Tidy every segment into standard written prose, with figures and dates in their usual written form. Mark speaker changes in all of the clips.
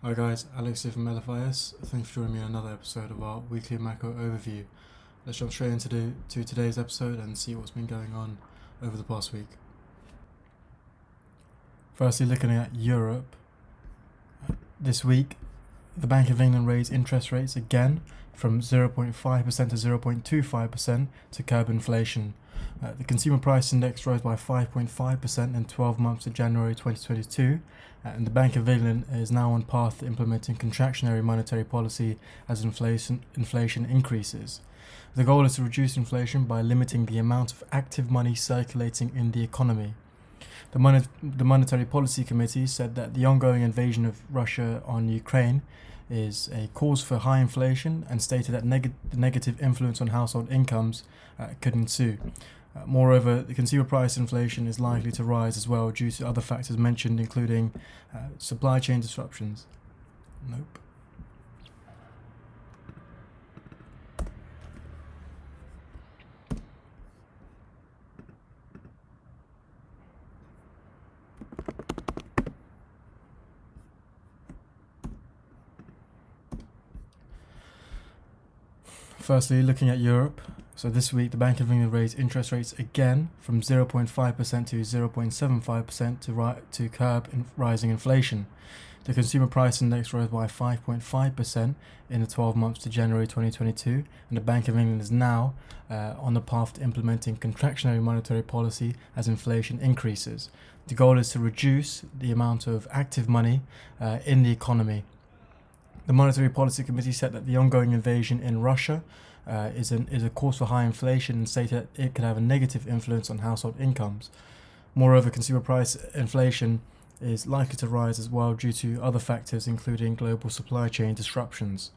Speaker 1: Hi guys, Alex here from LFIS. Thanks for joining me on another episode of our weekly macro overview. Let's jump straight into today's episode and see what's been going on over the past week. Firstly, looking at Europe, this week the Bank of England raised interest rates again from 0.5% to 0.25% to curb inflation. The consumer price index rose by 5.5% in 12 months to January 2022, and the Bank of England is now on path to implementing contractionary monetary policy as inflation increases. The goal is to reduce inflation by limiting the amount of active money circulating in the economy. The Monetary Policy Committee said that the ongoing invasion of Russia on Ukraine is a cause for high inflation and stated that the negative influence on household incomes could ensue. Moreover, the consumer price inflation is likely to rise as well due to other factors mentioned, including supply chain disruptions. Nope. Firstly, looking at Europe. So this week, the Bank of England raised interest rates again from 0.5% to 0.75% to curb rising inflation. The consumer price index rose by 5.5% in the 12 months to January 2022, and the Bank of England is now on the path to implementing contractionary monetary policy as inflation increases. The goal is to reduce the amount of active money in the economy. The Monetary Policy Committee said that the ongoing invasion in Russia is a cause for high inflation and stated that it could have a negative influence on household incomes. Moreover, consumer price inflation is likely to rise as well due to other factors, including global supply chain disruptions.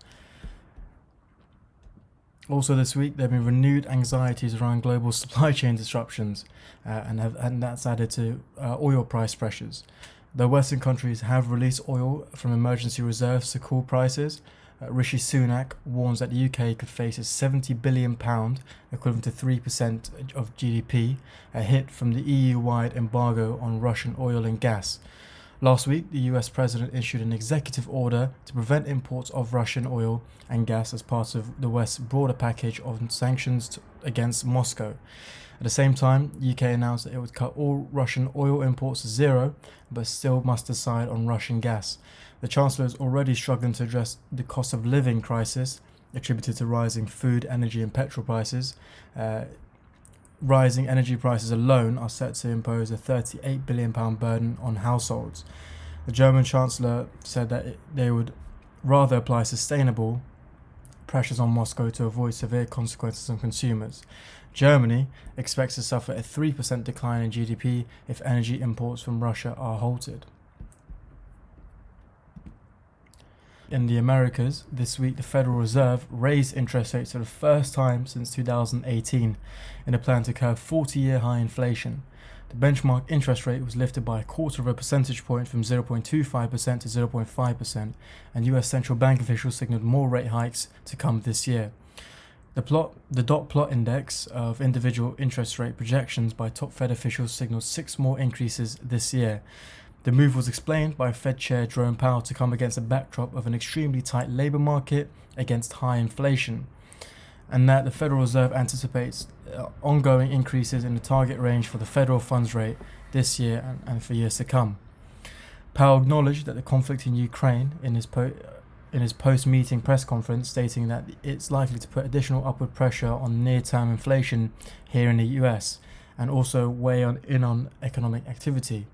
Speaker 1: Also this week, there have been renewed anxieties around global supply chain disruptions, and that's added to oil price pressures. Though Western countries have released oil from emergency reserves to cool prices, Rishi Sunak warns that the UK could face a £70 billion, equivalent to 3% of GDP, a hit from the EU-wide embargo on Russian oil and gas. Last week, the US president issued an executive order to prevent imports of Russian oil and gas as part of the West's broader package of sanctions against Moscow. At the same time, the UK announced that it would cut all Russian oil imports to zero, but still must decide on Russian gas. The Chancellor is already struggling to address the cost of living crisis attributed to rising food, energy and petrol prices. Rising energy prices alone are set to impose a £38 billion burden on households. The German Chancellor said that they would rather apply sustainable pressures on Moscow to avoid severe consequences on consumers. Germany expects to suffer a 3% decline in GDP if energy imports from Russia are halted. In the Americas, this week the Federal Reserve raised interest rates for the first time since 2018 in a plan to curb 40-year high inflation. The benchmark interest rate was lifted by a quarter of a percentage point from 0.25% to 0.5%, and US central bank officials signaled more rate hikes to come this year. The dot plot index of individual interest rate projections by top Fed officials signaled 6 more increases this year. The move was explained by Fed Chair Jerome Powell to come against a backdrop of an extremely tight labour market against high inflation, and that the Federal Reserve anticipates ongoing increases in the target range for the federal funds rate this year and for years to come. Powell acknowledged that the conflict in Ukraine in his post-meeting press conference, stating that it's likely to put additional upward pressure on near-term inflation here in the US and also weigh on economic activity.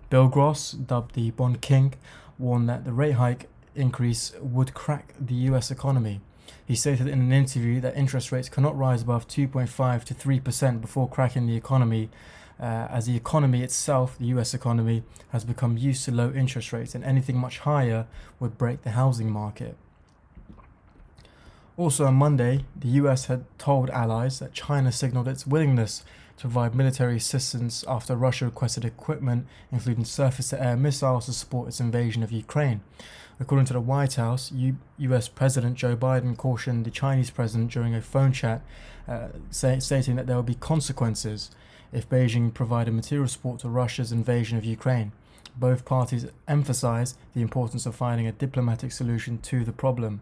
Speaker 1: Bill Gross, dubbed the Bond King, warned that the rate hike increase would crack the US economy. He stated in an interview that interest rates cannot rise above 2.5 to 3% before cracking the economy, as the economy itself, the US economy, has become used to low interest rates, and anything much higher would break the housing market. Also on Monday, the US had told allies that China signaled its willingness to provide military assistance after Russia requested equipment, including surface-to-air missiles, to support its invasion of Ukraine. According to the White House, US President Joe Biden cautioned the Chinese president during a phone chat, stating that there will be consequences if Beijing provided material support to Russia's invasion of Ukraine. Both parties emphasized the importance of finding a diplomatic solution to the problem.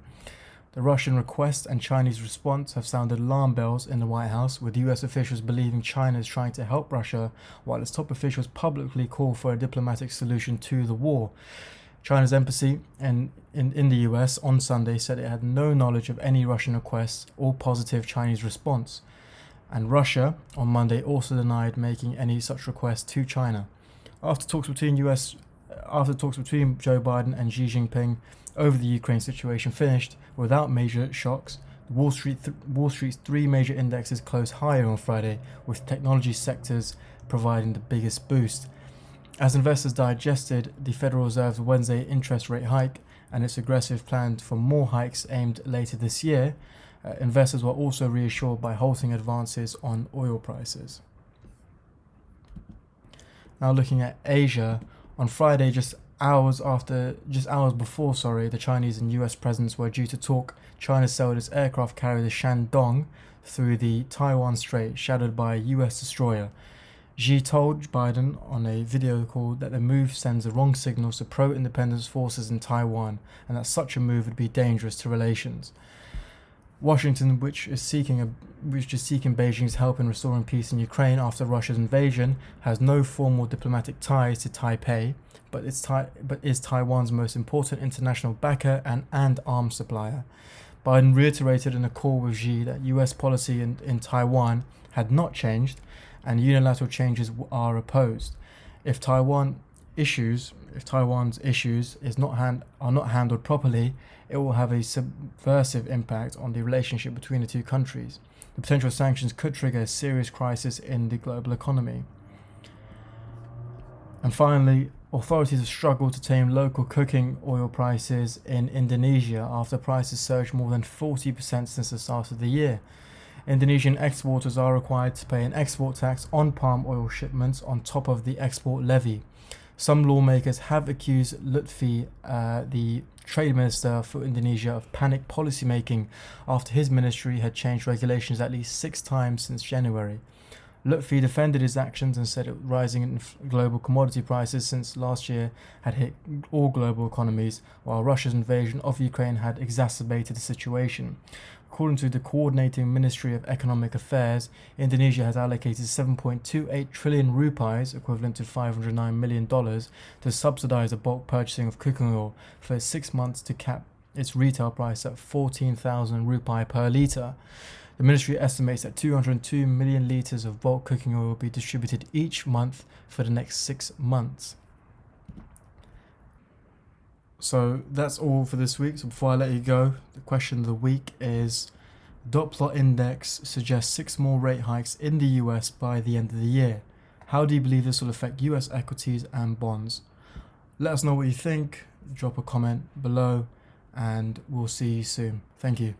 Speaker 1: The Russian request and Chinese response have sounded alarm bells in the White House, with US officials believing China is trying to help Russia, while its top officials publicly call for a diplomatic solution to the war. China's embassy in the US on Sunday said it had no knowledge of any Russian requests or positive Chinese response. And Russia on Monday also denied making any such request to China. After talks between Joe Biden and Xi Jinping over the Ukraine situation finished without major shocks, Wall Street's three major indexes closed higher on Friday, with technology sectors providing the biggest boost. As investors digested the Federal Reserve's Wednesday interest rate hike and its aggressive plan for more hikes aimed later this year, investors were also reassured by halting advances on oil prices. Now looking at Asia, on Friday, just hours before, the Chinese and US presidents were due to talk, China sailed its aircraft carrier the Shandong through the Taiwan Strait, shadowed by a US destroyer. Xi told Biden on a video call that the move sends the wrong signals to pro-independence forces in Taiwan, and that such a move would be dangerous to relations. Washington, which is seeking Beijing's help in restoring peace in Ukraine after Russia's invasion, has no formal diplomatic ties to Taipei, but is Taiwan's most important international backer and arms supplier. Biden reiterated in a call with Xi that US policy in Taiwan had not changed, and unilateral changes are opposed. If Taiwan's issues are not handled properly, it will have a subversive impact on the relationship between the two countries. The potential sanctions could trigger a serious crisis in the global economy. And finally, authorities have struggled to tame local cooking oil prices in Indonesia after prices surged more than 40% since the start of the year. Indonesian exporters are required to pay an export tax on palm oil shipments on top of the export levy. Some lawmakers have accused Lutfi, the trade minister for Indonesia, of panic policymaking after his ministry had changed regulations at least 6 times since January. Lutfi defended his actions and said rising global commodity prices since last year had hit all global economies, while Russia's invasion of Ukraine had exacerbated the situation. According to the Coordinating Ministry of Economic Affairs, Indonesia has allocated 7.28 trillion rupiahs, equivalent to $509 million, to subsidize the bulk purchasing of cooking oil for 6 months to cap its retail price at 14,000 rupiah per litre. The ministry estimates that 202 million litres of bulk cooking oil will be distributed each month for the next 6 months. So that's all for this week. So before I let you go, the question of the week is: dot plot index suggests 6 more rate hikes in the US by the end of the year. How do you believe this will affect US equities and bonds? Let us know what you think. Drop a comment below, and we'll see you soon. Thank you.